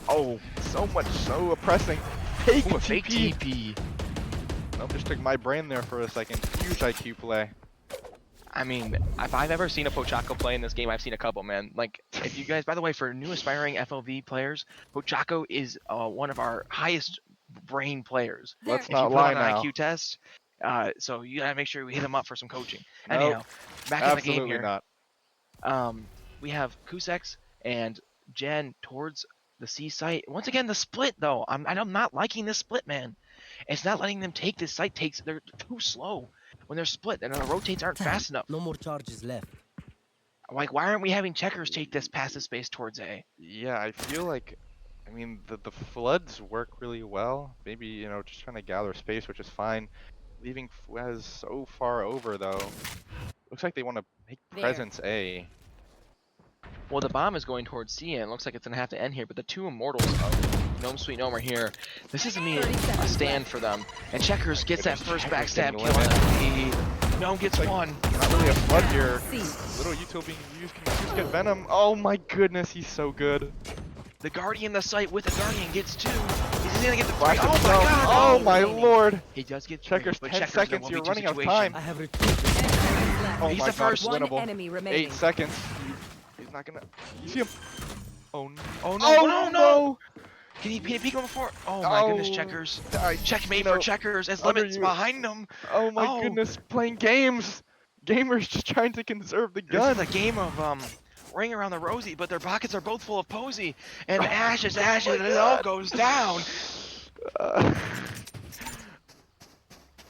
Oh, so much, so oppressing. Fake Ooh, a fake TP. TP. Nope, just took my brain there for a second. Huge IQ play. I mean, if I've ever seen a Pochaco play in this game, I've seen a couple, man. Like, if you guys, by the way, for new aspiring FLV players, Pochaco is one of our highest brain players. Let's If not you put lie on an now. IQ test, so you gotta make sure we hit him up for some coaching. Nope, Anyhow, back in the game Absolutely here. not. We have Kusak's and Jen towards the C site. Once again, the split though. I'm not liking this split, man. It's not letting them take this site. They're too slow when they're split, and the rotates aren't fast enough. No more charges left. Like, why aren't we having Checkers take this passive space towards A? Yeah, I feel like, I mean, the floods work really well. Maybe, you know, just trying to gather space, which is fine. Leaving Fuez so far over though. Looks like they want to make There. presence A. Well, the bomb is going towards C, and it looks like it's gonna have to end here. But the two immortals of Gnome Sweet Gnome are here. This is me 30 a seconds stand left. for them. And Checkers gets that Goodness, first Checkers backstab getting kill on the Gnome gets like- one. Not really a flood here. C. Little util being used. Can Zeus get Venom? Oh my goodness, he's so good. The Guardian the site with the Guardian gets two. He's gonna get the three. Flash Oh my himself. god! Oh my remaining. lord. He does get three, Checkers, but 10 Checkers in a seconds, you're 1v2 running out of situation. time. I have retreated. 10 seconds left. Oh He's my the god, first. One winnable. enemy remaining. 8 seconds. He's not gonna. You see him? Oh no. Oh no! Oh no! no! Can he peek him before? Oh my goodness, Oh, Checkers. I- Checkmate you know, for Checkers as under Limit's you. behind him. Oh my Oh. goodness, playing games. Gamers just trying to conserve the This gun. is a game of ring around the rosy, but their pockets are both full of posy. And ashes, and it all goes down.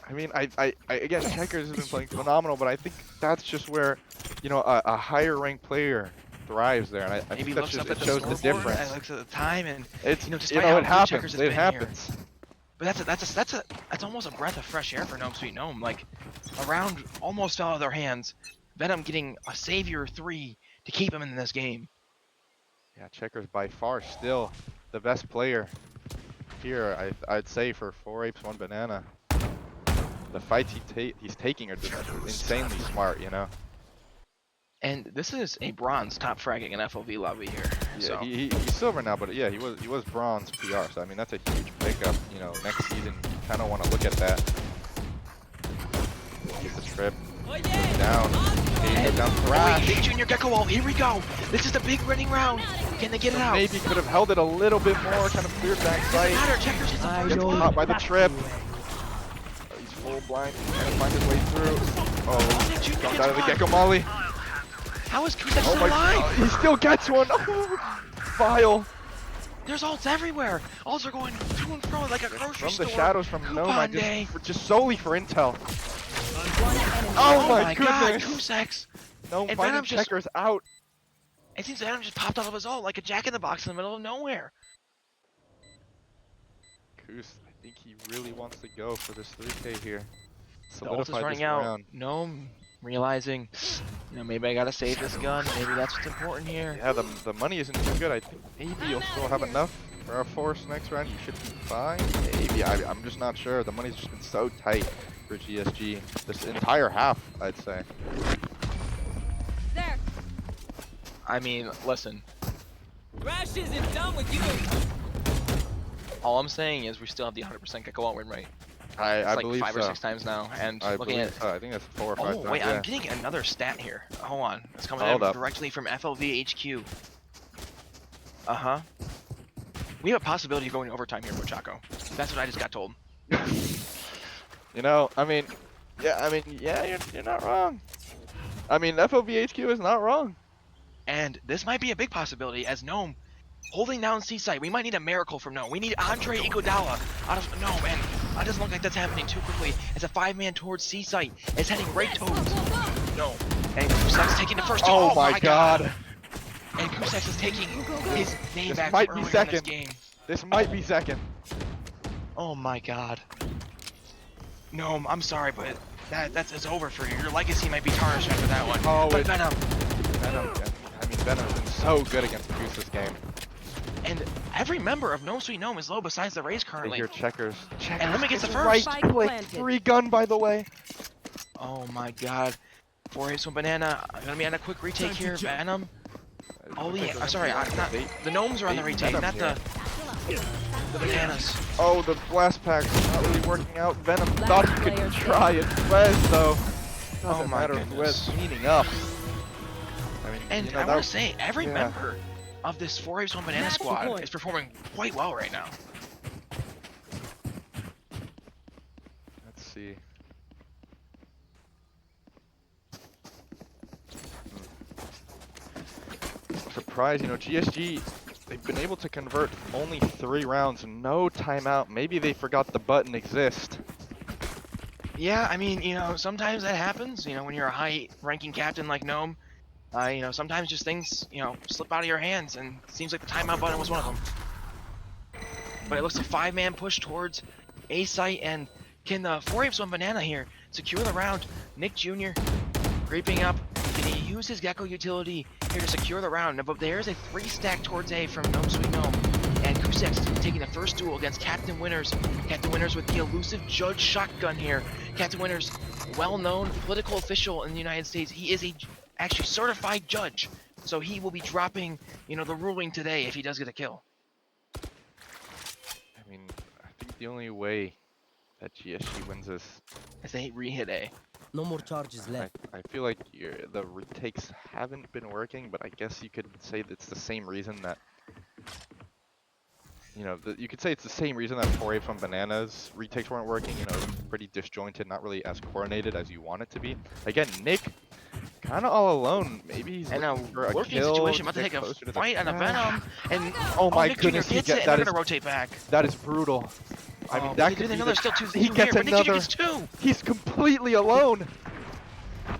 I mean, I again, Checkers has been playing phenomenal, but I think that's just where, you know, a higher ranked player thrives there, and I Maybe think that's looks just, up at it the shows the scoreboard difference. and looks at the time, and It's, you know, you despite know, how it good happens. Checkers has It been happens. but that's almost a breath of fresh air for Gnome Sweet Gnome. Like, a round almost fell out of their hands. Venom getting a savior 3 to keep him in this game. Yeah, Checkers by far still the best player here. I'd say for 4 Apes 1 Banana. The fights he's taking are just insanely smart, you know. And this is a bronze top fragging in FLV lobby here. Yeah, So he's silver now, but yeah, he was bronze PR. So I mean, that's a huge pickup. You know, next season you kind of want to look at that. Get the trip down. Hey, down oh, Thrash. wait, Big Junior Gecko Wall, here we go. This is the big running round. Can they get it out? Maybe could have held it a little bit more, kind of cleared back Doesn't sight. matter. Checkers gets the I first know one. Caught by the trip. He's full blind, trying to find his way through. Oh, Big Junior jumped gets out of the one. Gecko Molly. How is Kusak Oh still my alive? god, he still gets one. Oh, vile. There's ults everywhere. Ults are going to and fro like a grocery From store. the shadows from Gnome, Coupon day. just solely for intel. One enemy. Oh my my god, goodness. Kusak's. Gnome And finding Venom just- Checkers out. It seems Venom just popped out of his ult like a jack in the box in the middle of nowhere. Koos, I think he really wants to go for this 3K here. The ult is Solidify running this out. round. Gnome realizing, you know, maybe I gotta save this gun. Maybe that's what's important here. Yeah, the money isn't too good. I think maybe you'll still have enough for a force next round. You should be fine. Maybe. I'm just not sure. The money's just been so tight for GSG this entire half, I'd say. There. I mean, listen. Rash isn't done with you. All I'm saying is we still have the 100% Gecko ult win rate. It's I like believe 5 or so. 6 times now. And I looking believe at so. I think that's 4 or 5 oh times. wait, Yeah. I'm getting another stat here. Hold on, it's coming Hold in up. directly from FLV HQ. We have a possibility of going overtime here, Bochaco. That's what I just got told. You know, I mean, yeah, you're not wrong. I mean, FOV HQ is not wrong. And this might be a big possibility as Gnome holding down Seaside. We might need a miracle from Gnome. We need Andre Iguodala out of Gnome, and it doesn't look like that's happening too quickly. It's a 5-man towards Seaside. It's heading right towards Gnome. And Kusak's taking the first. Oh my god. And Kusak is taking his name This back might from be earlier in second. this game. This might be second. Oh my god. Gnome, I'm sorry, but it's over for you. Your legacy might be tarnished after that one. Oh, but it's Venom. I mean, Venom's been so good against Goose this game. And every member of Gnome Sweet Gnome is low besides the Rays They currently. hear checkers. And Lemmy gets the first. Right Spike click. planted. Free gun, by the way. Oh my god. 4 hits from Banana. Gonna be on a quick retake here. Venom. Oh yeah, I'm sorry, not the gnomes are on the retake, Venom not here. the bananas. Oh, the blast pack's not really working out. Venom Last thought he player could try it. Wes, though. Doesn't my matter. goodness. Wes cleaning up. I mean, And you know, I want to say, every yeah. member of this 4 Apes 1 Banana Match squad point. is performing quite well right now. Let's see. I'm surprised, you know, GSG, they've been able to convert only 3 rounds, no timeout. Maybe they forgot the button exists. Yeah, I mean, you know, sometimes that happens, you know, when you're a high-ranking captain like Gnome. You know, sometimes just things, you know, slip out of your hands, and it seems like the timeout button was one of them. But it looks a 5-man push towards A-Site, and can the 4 Apes 1 Banana here secure the round? Nick Jr. creeping up. Can he use his Gecko utility here to secure the round? But there's a 3-stack towards A from Gnome Sweet Gnome. And Kusak's taking the first duel against Captain Winners. Captain Winners with the elusive Judge shotgun here. Captain Winners, well-known political official in the United States. He is a actually certified judge. So he will be dropping, you know, the ruling today if he does get a kill. I mean, I think the only way that GSG wins this, As they re-hit A. No more charges left. I feel like the retakes haven't been working, but I guess you could say that's the same reason that, you know, you could say it's the same reason that 4 Apes on Bananas retakes weren't working. You know, it was pretty disjointed, not really as coordinated as you want it to be. Again, Nick, kind of all alone. Maybe he's And a looking for a working kill, situation, about to get take a closer to the fight on a crash. Venom. And Oh my Nick goodness, Jr. gets that it, and they're is gonna rotate back. that is brutal. I mean, that could be there's still 2 he gets here, but Nick Jr. another. gets 2. He's completely alone.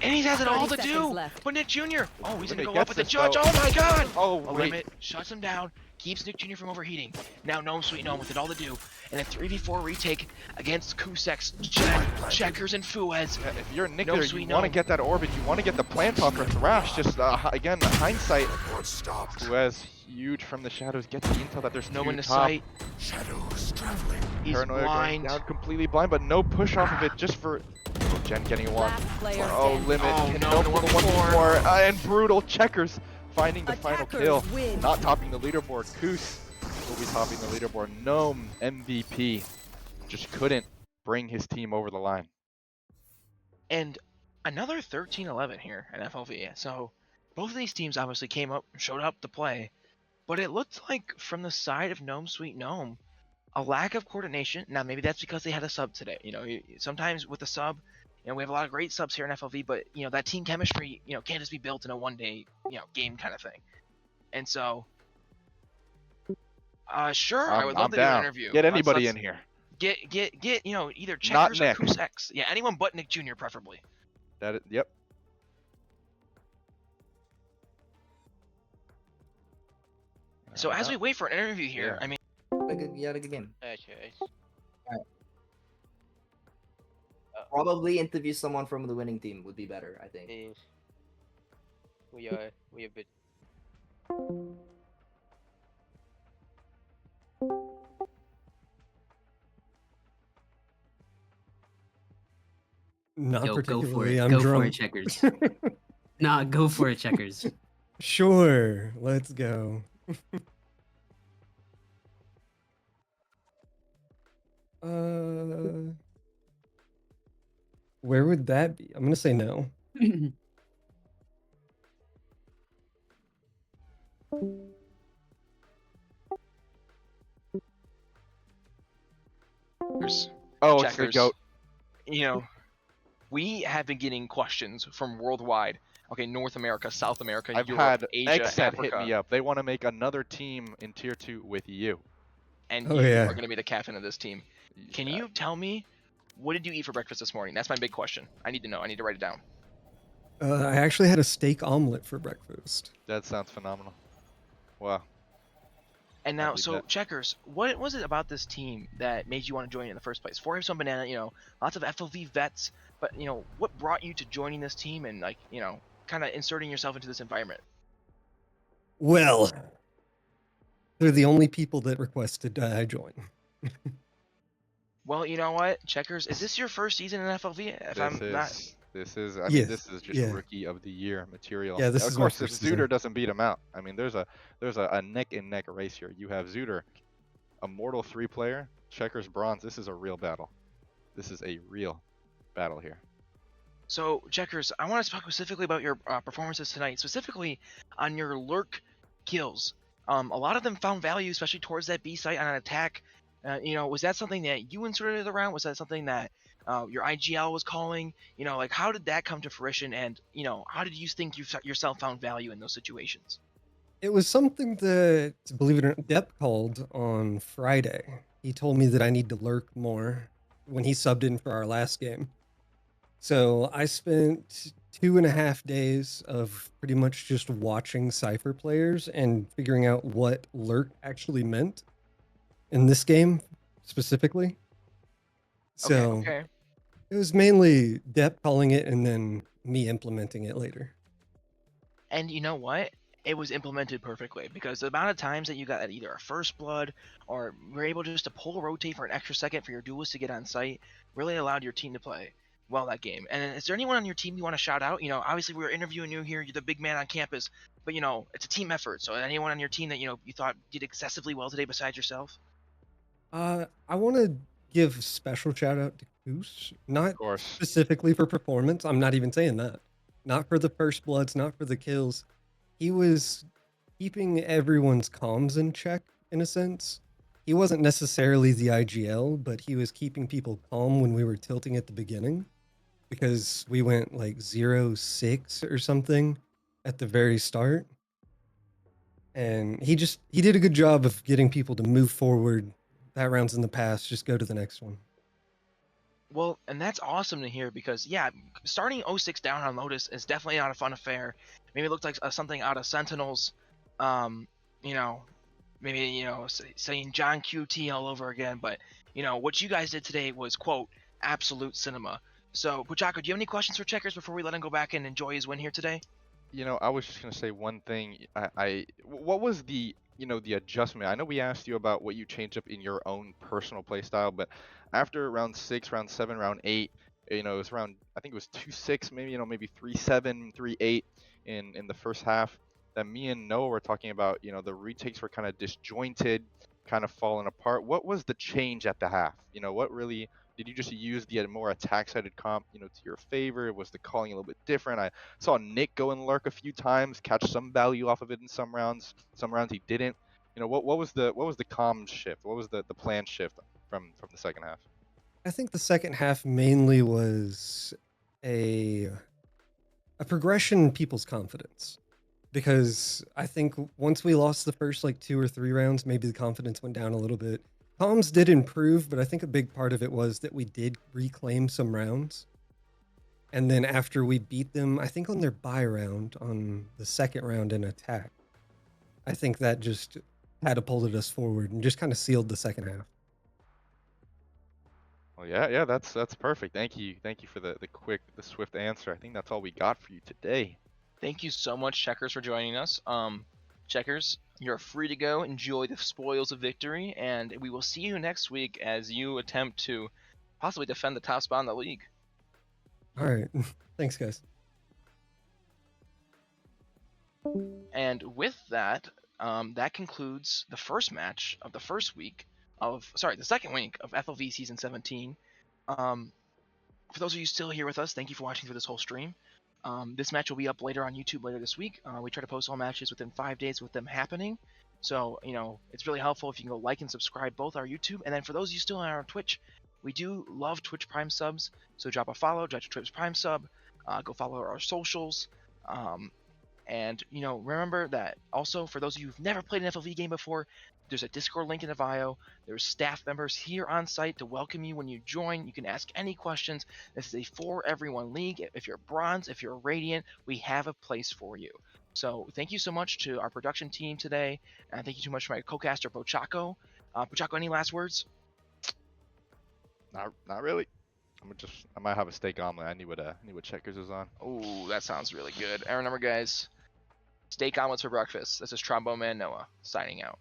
And he has it all to 30 do. seconds left. But Nick Jr. Oh, he's Limit gonna go up gets with the this, judge. though. Oh my god. Oh, A wait. limit shuts him down, keeps Nick Jr. from overheating. Now Gnome Sweet Gnome with it all to do. And a 3v4 retake against Kusak's Checkers and Fuez. Yeah, if you're Nick No there, sweet you want to no. get that orbit, you want to get the plant off for Thrash. Just again, the hindsight. Fuez huge from the shadows, gets the intel that there's No 2 in the top. sight. Shadows traveling. He's Paranoia going blind. down, completely blind, but no push off of it just for Jen getting 1. Last player Oh, standing. limit. Oh, and no, for the 1 more. And brutal Checkers finding the final Attackers kill. win. Not topping the leaderboard. Koos will be topping the leaderboard. Gnome MVP just couldn't bring his team over the line. And another 13-11 here at FLV. So both of these teams obviously showed up to play. But it looked like from the side of Gnome Sweet Gnome, a lack of coordination. Now maybe that's because they had a sub today. You know, sometimes with a sub, you know, we have a lot of great subs here in FLV, but you know that team chemistry, you know, can't just be built in a one-day, you know, game kind of thing. And so, sure, I would love to do an interview. Get anybody Let's in here. Get you know, either Not Checkers or Nick. Kusaks. Yeah, anyone but Nick Jr. preferably. Yep. So as we wait for an interview here, Yeah. I mean, You had a good game. Okay. Probably interview someone from the winning team would be better, I think. We are a bit. Not Yo, go for particularly. it. I'm Go drunk. for it, Checkers. Nah, go for it, Checkers. Sure, let's go. Where would that be? I'm gonna say no. Oh, it's the Checkers. goat. You know, we have been getting questions from worldwide. Okay, North America, South America, I've Europe, had Asia, Xset hit Africa, me up. They want to make another team in tier 2 with you. and Oh, you yeah. are going to be the captain of this team. Can you tell me, what did you eat for breakfast this morning? That's my big question. I need to know. I need to write it down. I actually had a steak omelet for breakfast. That sounds phenomenal. Wow. And I now, need so that. Checkers, what was it about this team that made you want to join it in the first place? 4 Banana, lots of FLV vets, but what brought you to joining this team and kind of inserting yourself into this environment? Well, they're the only people that requested I join. Well, you know what, Checkers, is this your first season in FLV? If I'm not, I mean, Yes. this is just Yeah. rookie of the year material. Yeah, this Of is my course, if first Zooter season. doesn't beat him out, I mean, there's a neck and neck race here. You have Zooter, a Mortal 3 player, Checkers bronze. This is a real battle. This is a real battle here. so Checkers, I want to talk specifically about your performances tonight, specifically on your lurk kills. A lot of them found value, especially towards that B site on an attack. Was that something that you inserted around? Was that something that your IGL was calling? Like how did that come to fruition? And how did you think you yourself found value in those situations? It was something that, believe it or not, Depp called on Friday. He told me that I need to lurk more when he subbed in for our last game. So I spent 2.5 days of pretty much just watching Cypher players and figuring out what lurk actually meant in this game specifically. So Okay. it was mainly Depp calling it and then me implementing it later. And you know what? It was implemented perfectly because the amount of times that you got either a first blood or were able just to pull rotate for an extra second for your duelist to get on site really allowed your team to play well that game. And is there anyone on your team you want to shout out? Obviously we were interviewing you here, you're the big man on campus, but it's a team effort. So anyone on your team that you thought did excessively well today besides yourself? I want to give special shout out to Goose, not Of course. specifically for performance. I'm not even saying that. Not for the first bloods, not for the kills. He was keeping everyone's comms in check in a sense. He wasn't necessarily the IGL, but he was keeping people calm when we were tilting at the beginning because we went like 0-6 or something at the very start. And he did a good job of getting people to move forward. That round's in the past, just go to the next one. Well, and that's awesome to hear because, yeah, starting 06 down on Lotus is definitely not a fun affair. Maybe it looked like something out of Sentinels. Um, you know, maybe, saying John QT all over again. But, what you guys did today was, quote, absolute cinema. So, Puchako, do you have any questions for Checkers before we let him go back and enjoy his win here today? I was just gonna say one thing. What was the adjustment? I know we asked you about what you changed up in your own personal play style, but after round 6, round 7, round 8, it was around, I think it was 2-6, maybe, maybe 3-7, 3-8 in the first half. That me and Noah were talking about, the retakes were kind of disjointed, kind of falling apart. What was the change at the half? What really did you just use the more attack-sided comp, to your favor? Was the calling a little bit different? I saw Nick go and lurk a few times, catch some value off of it in some rounds. Some rounds he didn't. What was the comm shift? What was the plan shift from the second half? I think the second half mainly was a progression in people's confidence. Because I think once we lost the first like 2 or 3 rounds, maybe the confidence went down a little bit. Comms did improve, but I think a big part of it was that we did reclaim some rounds. And then after we beat them, I think on their buy round, on the second round in attack, I think that just catapulted us forward and just kind of sealed the second half. Well, yeah, that's perfect. Thank you for the swift answer. I think that's all we got for you today. Thank you so much, Checkers, for joining us. Checkers, you're free to go. Enjoy the spoils of victory, and we will see you next week as you attempt to possibly defend the top spot in the league. All right. Thanks, guys. And with that, that concludes the first match of the second week of FLV Season 17. for those of you still here with us, thank you for watching through this whole stream. This match will be up later on YouTube later this week. We try to post all matches within 5 days with them happening. So, it's really helpful if you can go like and subscribe both our YouTube. And then for those of you still on our Twitch, we do love Twitch Prime subs. So drop a follow, drop a Twitch Prime sub, go follow our socials. And, remember that also for those of you who've never played an FLV game before, there's a Discord link in the bio. There's staff members here on site to welcome you when you join. You can ask any questions. This is a for everyone league. If you're bronze, if you're radiant, we have a place for you. So thank you so much to our production team today. And thank you so much to my co-caster, Pochaco. Pochaco, any last words? Not really. I might have a steak omelet. I need what Checkers is on. Oh, that sounds really good. And remember, guys, steak omelets for breakfast. This is Trombone Man Noah signing out.